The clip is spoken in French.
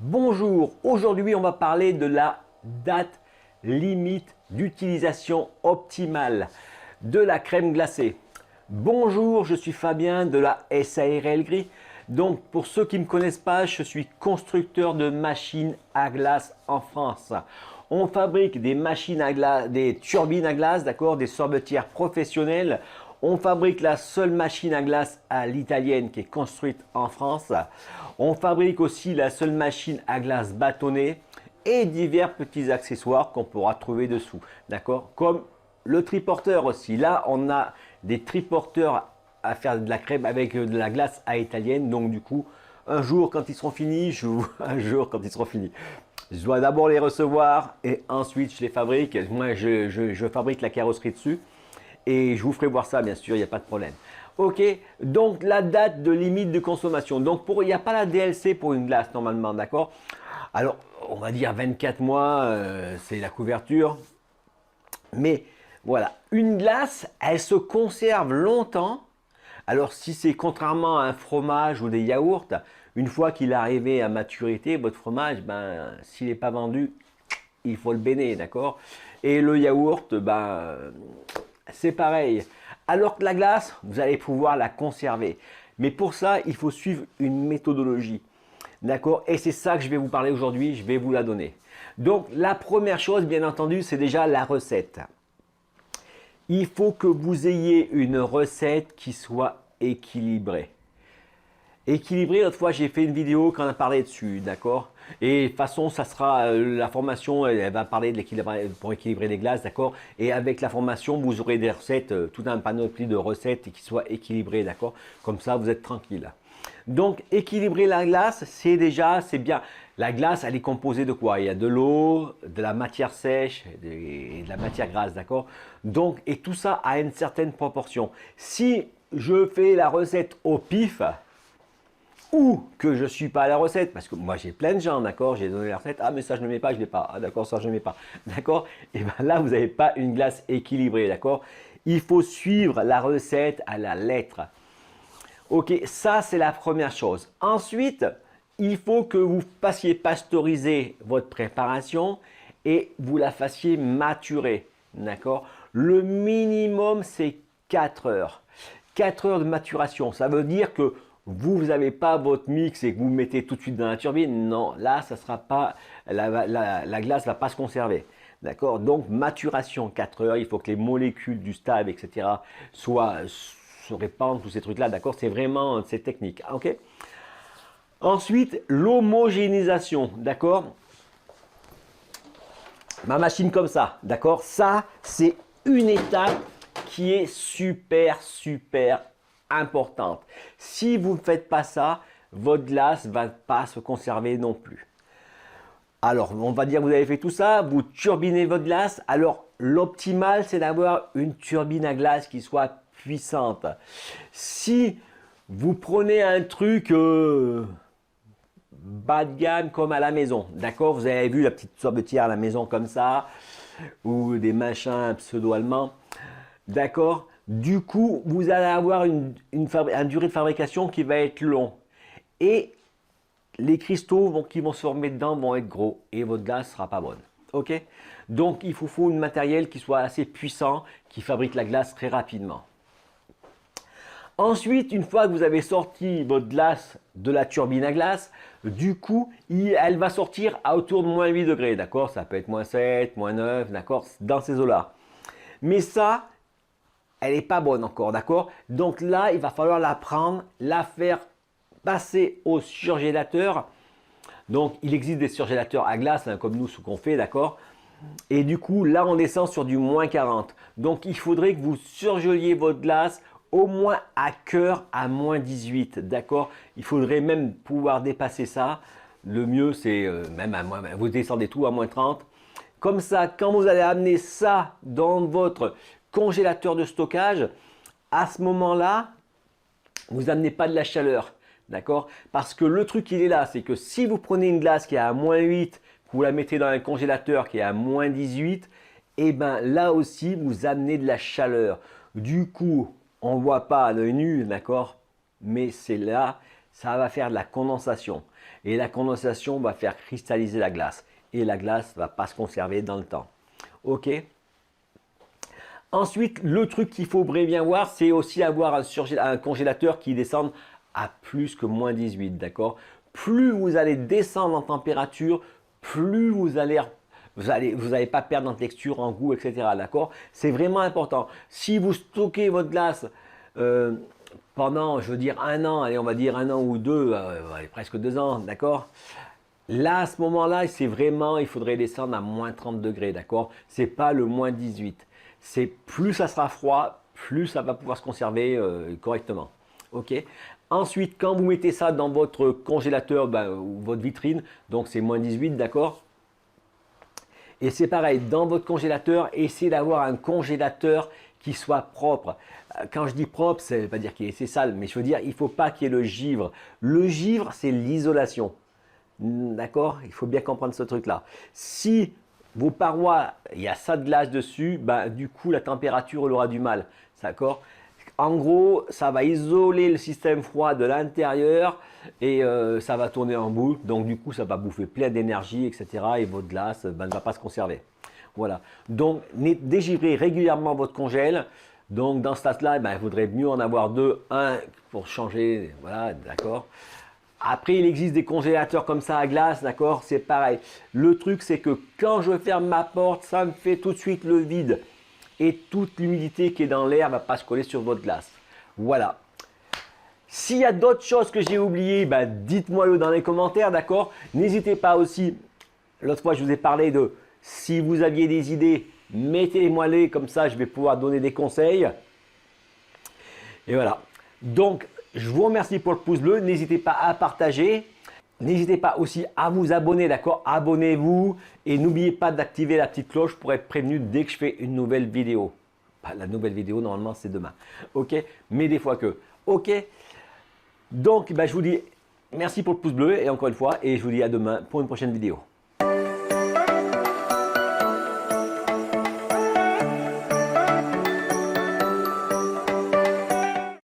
Bonjour, aujourd'hui on va parler de la date limite d'utilisation optimale de la crème glacée. Bonjour, je suis Fabien de la SARL Gris. Donc pour ceux qui ne me connaissent pas, je suis constructeur de machines à glace en France. On fabrique des machines à glace, des turbines à glace, d'accord, des sorbetières professionnelles. On fabrique la seule machine à glace à l'italienne qui est construite en France. On fabrique aussi la seule machine à glace bâtonnée et divers petits accessoires qu'on pourra trouver dessous. D'accord? Comme le triporteur aussi. Là, on a des triporteurs à faire de la crème avec de la glace à italienne. Donc du coup, un jour quand ils seront finis, je dois d'abord les recevoir et ensuite je les fabrique. Moi, je fabrique la carrosserie dessus. Et je vous ferai voir ça, bien sûr, il n'y a pas de problème. Ok, donc la date de limite de consommation. Donc il n'y a pas la DLC pour une glace normalement, d'accord? Alors, on va dire 24 mois, c'est la couverture. Mais voilà, une glace, elle se conserve longtemps. Alors si c'est contrairement à un fromage ou des yaourts, une fois qu'il est arrivé à maturité, votre fromage, ben, s'il n'est pas vendu, il faut le bénir, d'accord? Et le yaourt, ben, c'est pareil. Alors que la glace, vous allez pouvoir la conserver. Mais pour ça, il faut suivre une méthodologie. D'accord? Et c'est ça que je vais vous parler aujourd'hui, je vais vous la donner. Donc, la première chose, bien entendu, c'est déjà la recette. Il faut que vous ayez une recette qui soit équilibrée. Équilibré, l'autre fois j'ai fait une vidéo quand on a parlé dessus, d'accord? Et de toute façon, ça sera la formation, elle va parler de l'équilibre pour équilibrer les glaces, d'accord? Et avec la formation, vous aurez des recettes, tout un panoplie de recettes qui soient équilibrées, d'accord? Comme ça, vous êtes tranquille. Donc, équilibrer la glace, c'est bien. La glace, elle est composée de quoi? Il y a de l'eau, de la matière sèche et de la matière grasse, d'accord? Donc, et tout ça à une certaine proportion. Si je fais la recette au pif, ou que je ne suis pas à la recette, parce que moi j'ai plein de gens, d'accord, j'ai donné la recette, ah mais ça je ne mets pas, je ne l'ai pas, ah d'accord, ça je ne mets pas, d'accord, et bien là vous n'avez pas une glace équilibrée, d'accord, il faut suivre la recette à la lettre. Ok, ça c'est la première chose. Ensuite, il faut que vous fassiez pasteuriser votre préparation et vous la fassiez maturer, d'accord. Le minimum c'est 4 heures. 4 heures de maturation, ça veut dire que vous n'avez pas votre mix et que vous le mettez tout de suite dans la turbine. Non, là, ça sera pas, la glace ne va pas se conserver. D'accord? Donc, maturation 4 heures. Il faut que les molécules du stade, etc., se répandent, tous ces trucs-là. D'accord? C'est vraiment, c'est technique. Ok? Ensuite, l'homogénéisation. D'accord? Ma machine comme ça. D'accord? Ça, c'est une étape qui est super importante. Si vous ne faites pas ça, votre glace ne va pas se conserver non plus. Alors, on va dire que vous avez fait tout ça, vous turbinez votre glace. Alors, l'optimal, c'est d'avoir une turbine à glace qui soit puissante. Si vous prenez un truc bas de gamme comme à la maison, d'accord? Vous avez vu la petite sorbetière à la maison comme ça, ou des machins pseudo-allemands, d'accord? Du coup, vous allez avoir une durée de fabrication qui va être long. Et les cristaux qui vont se former dedans vont être gros et votre glace ne sera pas bonne. Ok? Donc, il faut un matériel qui soit assez puissant, qui fabrique la glace très rapidement. Ensuite, une fois que vous avez sorti votre glace de la turbine à glace, du coup, elle va sortir à autour de moins 8 degrés, d'accord? Ça peut être moins 7, moins 9, d'accord? Dans ces eaux-là. Mais ça, elle n'est pas bonne encore, d'accord? Donc là, il va falloir la prendre, la faire passer au surgélateur. Donc, il existe des surgélateurs à glace, hein, comme nous, ce qu'on fait, d'accord? Et du coup, là, on descend sur du moins 40. Donc, il faudrait que vous surgeliez votre glace au moins à cœur à moins 18, d'accord? Il faudrait même pouvoir dépasser ça. Le mieux, c'est même à moins, vous descendez tout à moins 30. Comme ça, quand vous allez amener ça dans votre congélateur de stockage, à ce moment-là, vous n'amenez pas de la chaleur, d'accord? Parce que le truc, il est là, c'est que si vous prenez une glace qui est à moins 8, que vous la mettez dans un congélateur qui est à moins 18, et bien là aussi, vous amenez de la chaleur. Du coup, on ne voit pas à l'œil nu, d'accord? Mais c'est là, ça va faire de la condensation. Et la condensation va faire cristalliser la glace. Et la glace ne va pas se conserver dans le temps. Ok? Ensuite, le truc qu'il faut bien voir, c'est aussi avoir un congélateur qui descende à plus que moins 18, d'accord? Plus vous allez descendre en température, plus vous n'allez pas perdre en texture, en goût, etc. D'accord? C'est vraiment important. Si vous stockez votre glace pendant, je veux dire, un an, allez, on va dire un an ou deux, allez, presque 2 ans, d'accord? Là, à ce moment-là, c'est vraiment, il faudrait descendre à moins 30 degrés, d'accord? C'est pas le moins 18. C'est plus ça sera froid, plus ça va pouvoir se conserver correctement. Ok. Ensuite, quand vous mettez ça dans votre congélateur ou votre vitrine, donc c'est moins 18, d'accord? Et c'est pareil, dans votre congélateur, essayez d'avoir un congélateur qui soit propre. Quand je dis propre, ça ne veut pas dire qu'il est sale, mais je veux dire, il ne faut pas qu'il y ait le givre. Le givre, c'est l'isolation. D'accord? Il faut bien comprendre ce truc-là. Si vos parois, il y a ça de glace dessus, du coup, la température, elle aura du mal. D'accord? En gros, ça va isoler le système froid de l'intérieur et ça va tourner en boucle. Donc, du coup, ça va bouffer plein d'énergie, etc. Et votre glace ne va pas se conserver. Voilà. Donc, dégivrez régulièrement votre congèle. Donc, dans ce stade-là, il faudrait mieux en avoir deux. Un pour changer. Voilà, d'accord. Après, il existe des congélateurs comme ça à glace, d'accord? C'est pareil. Le truc, c'est que quand je ferme ma porte, ça me fait tout de suite le vide. Et toute l'humidité qui est dans l'air ne va pas se coller sur votre glace. Voilà. S'il y a d'autres choses que j'ai oubliées, dites-moi-le dans les commentaires, d'accord? N'hésitez pas aussi, l'autre fois je vous ai parlé de si vous aviez des idées, mettez-moi-les, comme ça je vais pouvoir donner des conseils. Et voilà. Donc, je vous remercie pour le pouce bleu. N'hésitez pas à partager. N'hésitez pas aussi à vous abonner, d'accord? Abonnez-vous et n'oubliez pas d'activer la petite cloche pour être prévenu dès que je fais une nouvelle vidéo. La nouvelle vidéo, normalement, c'est demain. Ok? Mais des fois que. Ok? Donc, je vous dis merci pour le pouce bleu et encore une fois, et je vous dis à demain pour une prochaine vidéo.